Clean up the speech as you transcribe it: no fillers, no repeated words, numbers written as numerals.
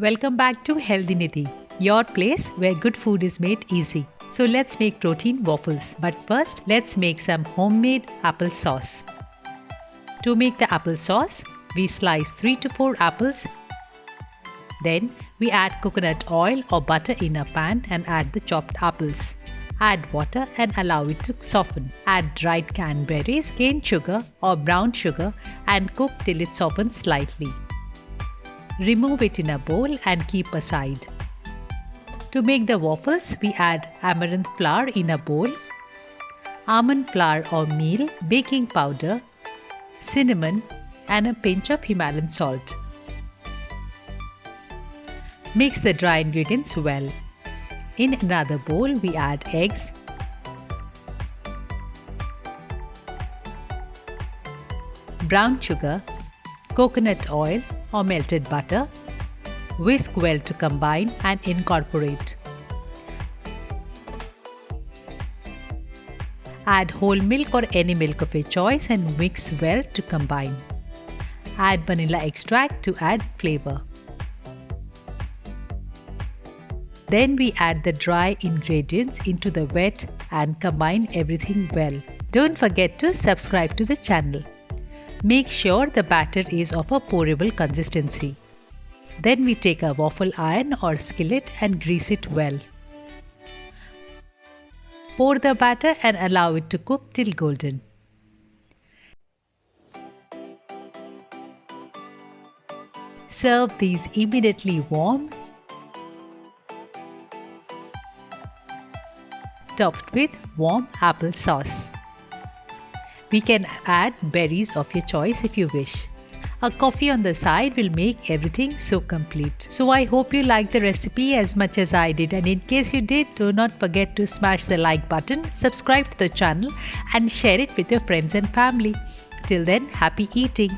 Welcome back to Healthynidhi, your place where good food is made easy. So let's make protein waffles. But first, let's make some homemade apple sauce. To make the apple sauce, we slice 3 to 4 apples. Then we add coconut oil or butter in a pan and add the chopped apples. Add water and allow it to soften. Add dried cranberries, cane sugar or brown sugar and cook till it softens slightly. Remove it in a bowl and keep aside. To make the waffles, we add amaranth flour in a bowl, almond flour or meal, baking powder, cinnamon and a pinch of Himalayan salt. Mix the dry ingredients well. In another bowl, we add eggs, brown sugar, coconut oil or melted butter. Whisk well to combine and incorporate. Add whole milk or any milk of your choice and mix well to combine. Add vanilla extract to add flavor. Then we add the dry ingredients into the wet and combine everything well. Don't forget to subscribe to the channel. Make sure the batter is of a pourable consistency. Then we take a waffle iron or skillet and grease it well. Pour the batter and allow it to cook till golden. Serve these immediately warm, topped with warm apple sauce. We can add berries of your choice if you wish. A coffee on the side will make everything so complete. So I hope you liked the recipe as much as I did, and in case you did, do not forget to smash the like button, subscribe to the channel and share it with your friends and family. Till then, happy eating!